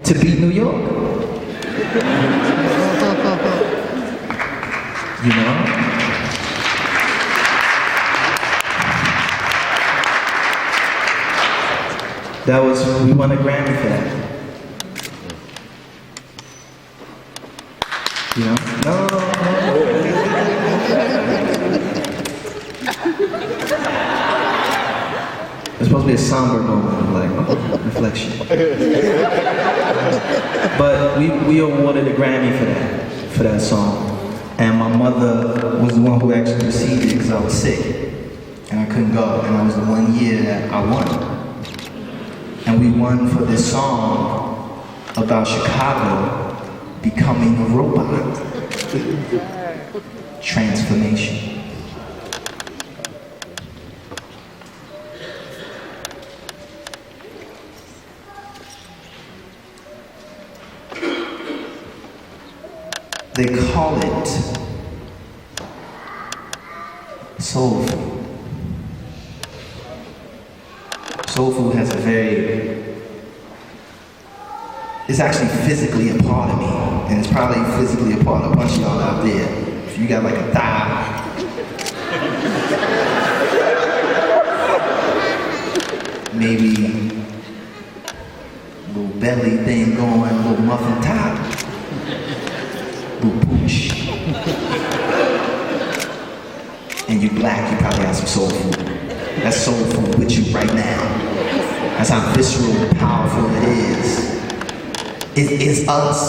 to beat New York. You know? We won a Grammy for that. You know? No. It's supposed to be a somber moment, like reflection. But we awarded a Grammy for that song. And my mother was the one who actually received it because I was sick. And I couldn't go. And that was the 1 year that I won. And we won for this song about Chicago becoming a robot. Transformation. They call it soul food. Soul food has it's actually physically a part of me, and it's probably physically a part of a bunch of y'all out there. If you got like a thigh, maybe a little belly thing going, a little muffin top. Pooch. And you black, you probably have some soul food. That's soul food with you right now. That's how visceral and powerful it is. It's us.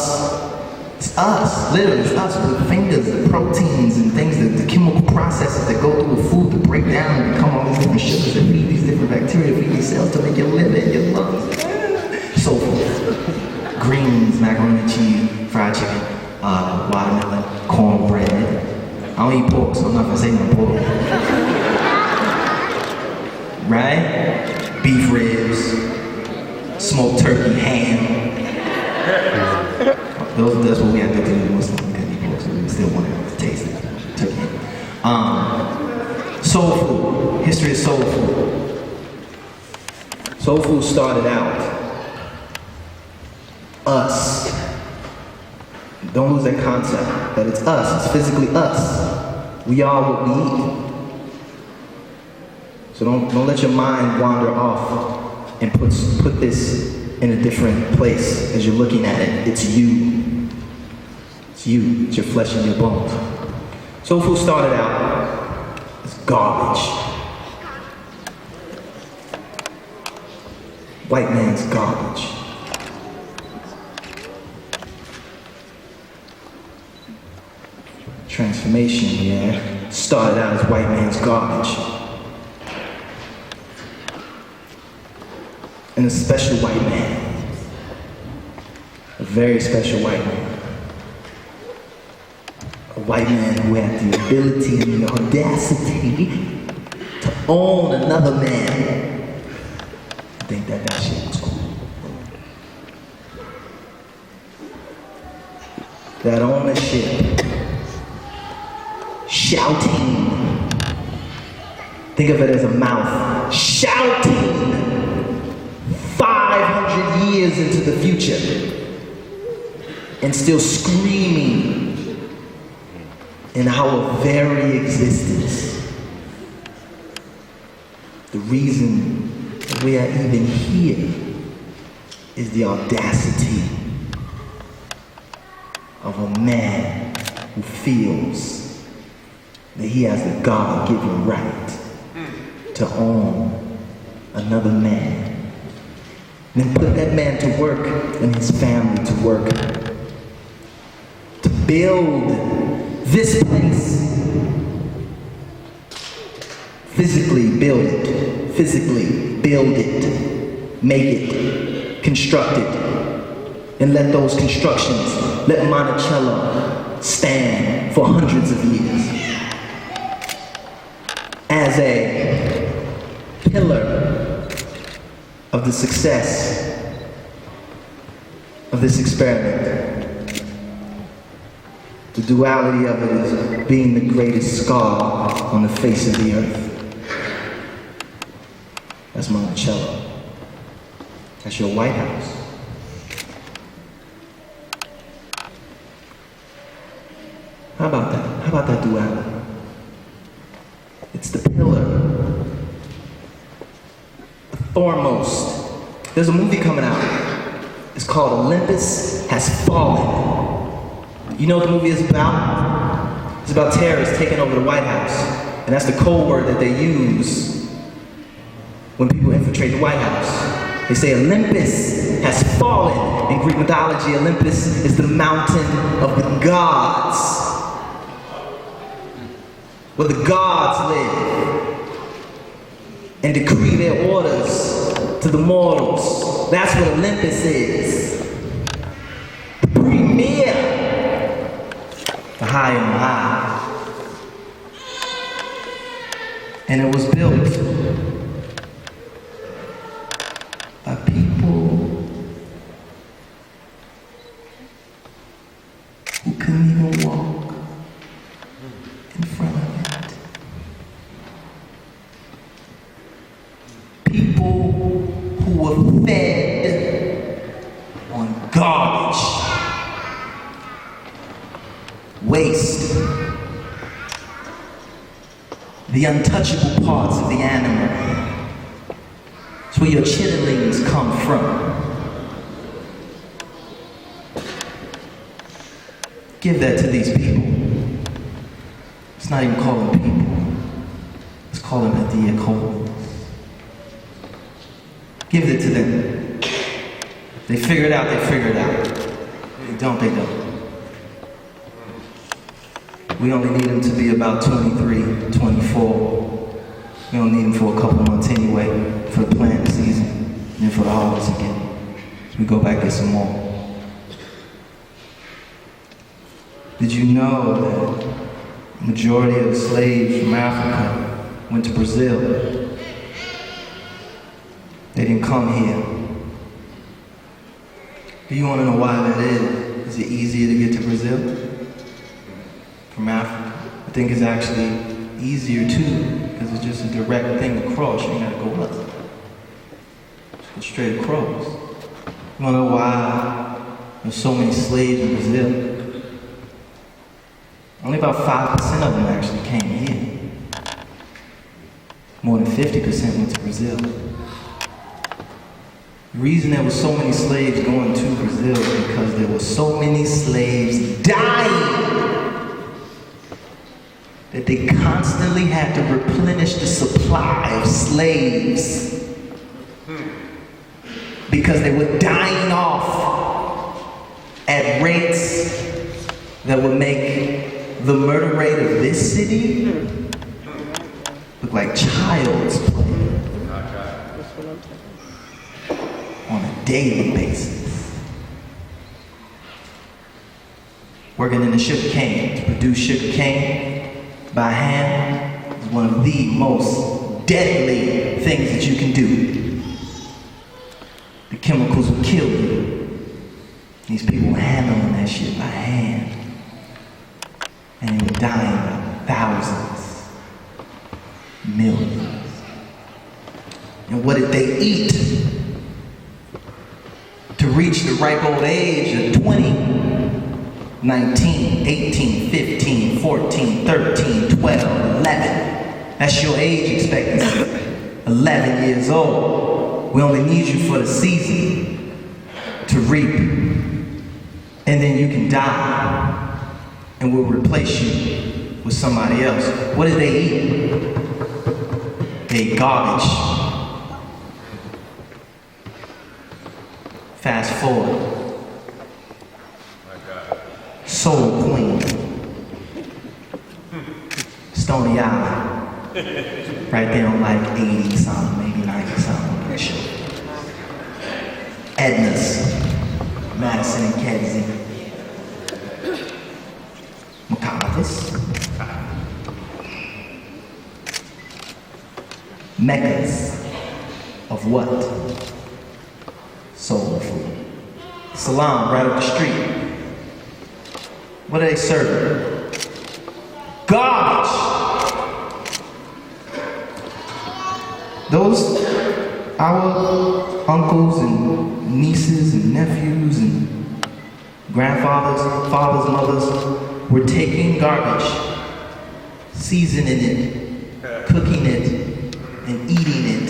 It's us, literally, it's us with the fingers, the proteins and things, the chemical processes that go through the food to break down and become all these different sugars that feed these different bacteria, feed these cells to make your liver and your lungs. Soul food. Greens, macaroni and cheese, fried chicken. Watermelon, cornbread. I don't eat pork, so I'm not gonna say no pork. Right? Beef ribs, smoked turkey, ham. That's what we had to do to Muslims. We couldn't eat pork, so we still wanted to taste it. Turkey. Soul food. History of soul food. Soul food started out us. Don't lose that concept, that it's us, it's physically us. We are what we eat. So don't let your mind wander off and put this in a different place as you're looking at it. It's you. It's you, it's your flesh and your bones. Soul food started out as garbage. White man's garbage. Transformation, yeah, started out as white man's garbage. And a special white man. A very special white man. A white man who had the ability and the audacity to own another man. I think that shit was cool. That ownership. Shouting. Think of it as a mouth. Shouting 500 years into the future and still screaming in our very existence. The reason that we are even here is the audacity of a man who feels that he has the God-given right to own another man. And then put that man to work and his family to work to build this place. Physically build it. Physically build it. Make it. Construct it. And let those constructions, let Monticello stand for hundreds of years as a pillar of the success of this experiment. The duality of it is being the greatest scar on the face of the earth. That's Monticello. That's your White House. duality. It's the pillar, the foremost. There's a movie coming out. It's called Olympus Has Fallen. You know what the movie is about? It's about terrorists taking over the White House. And that's the code word that they use when people infiltrate the White House. They say Olympus has fallen. In Greek mythology, Olympus is the mountain of the gods, where the gods live and decree their orders to the mortals. That's what Olympus is. The premier, the high and high. And it was built by people who couldn't even walk in front of it. People who were fed on garbage, waste, the untouchable parts of the animal. It's where your chitterlings come from. Give that to these people. It's not even calling people. It's calling it the occult. Give it to them. They figure it out, they figure it out. They don't, they don't. We only need them to be about 23, 24. We don't need them for a couple months anyway, for the planting season, and then for the harvest again. So we go back and get some more. Did you know that the majority of the slaves from Africa went to Brazil? They didn't come here. Do you want to know why that is? Is it easier to get to Brazil from Africa? I think it's actually easier too, because it's just a direct thing across. You ain't gotta go up. Just go straight across. You wanna know why there's so many slaves in Brazil? Only about 5% of them actually came here. More than 50% went to Brazil. The reason there were so many slaves going to Brazil is because there were so many slaves dying that they constantly had to replenish the supply of slaves because they were dying off at rates that would make the murder rate of this city look like child's play on a daily basis. Working in the sugar cane to produce sugar cane by hand is one of the most deadly things that you can do. The chemicals will kill you. These people were handling that shit by hand. And they were dying by thousands, millions. And what did they eat to reach the ripe old age of 20? 19, 18, 15, 14, 13, 12, 11. That's your age expectancy. 11 years old. We only need you for the season to reap. And then you can die. And we'll replace you with somebody else. What did they eat? They ate garbage. Fast forward. Soul Queen, Stony Island, right there on like 80 something, maybe 90 something, I'm pretty sure. Edna's, Madison and Kedzie, McCarthus, Meccas of what? Soul food. Salon right up the street. What are they serving? Garbage! Those, our uncles and nieces and nephews and grandfathers, fathers, mothers, were taking garbage seasoning it, cooking it, and eating it.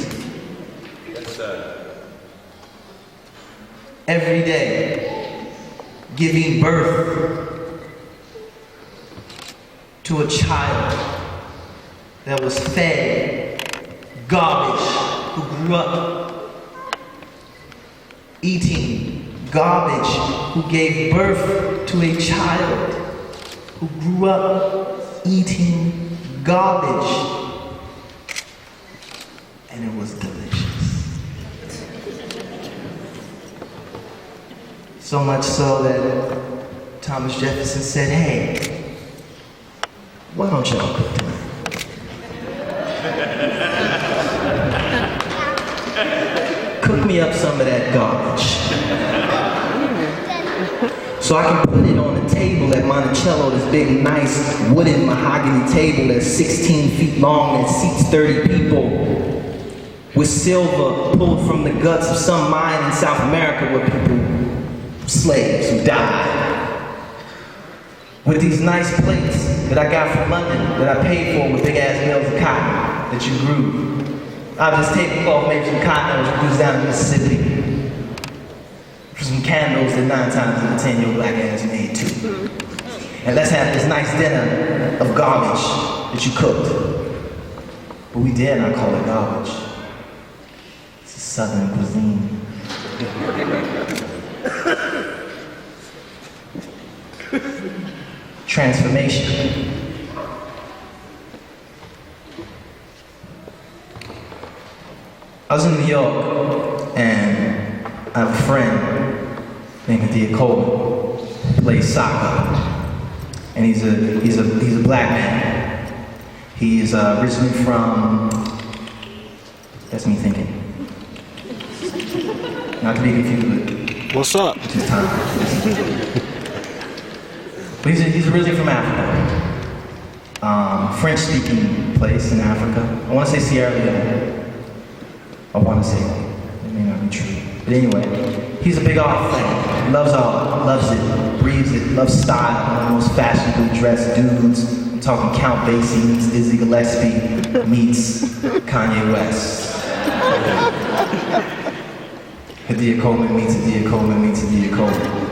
Yes, sir. Every day, giving birth to a child that was fed garbage, who grew up eating garbage, who gave birth to a child who grew up eating garbage, and it was delicious. So much so that Thomas Jefferson said, "Hey, why don't y'all cook tonight?" Cook me up some of that garbage so I can put it on the table at Monticello, this big, nice, wooden mahogany table that's 16 feet long that seats 30 people, with silver pulled from the guts of some mine in South America where people, slaves who died. With these nice plates that I got from London, that I paid for with big-ass bales of cotton that you grew. Out of this tablecloth made from cotton that was produced down in Mississippi. For some candles that 9 times out of 10 your black ass made too. And let's have this nice dinner of garbage that you cooked. But we dare not call it garbage. It's a Southern cuisine. Transformation. I was in New York, and I have a friend named Adia Coleman who plays soccer, and he's a black man. He is originally from. That's me thinking. Not to be confused with. What's up? His time. But he's originally from Africa. French-speaking place in Africa. I want to say Sierra Leone. I want to say that. It may not be true. But anyway, he's a big art fan. He loves art, loves it, breathes it, loves style. One of the most fashionably dressed dudes. I'm talking Count Basie meets Dizzy Gillespie meets Kanye West. Adia Coleman meets Adia Coleman meets Adia Coleman.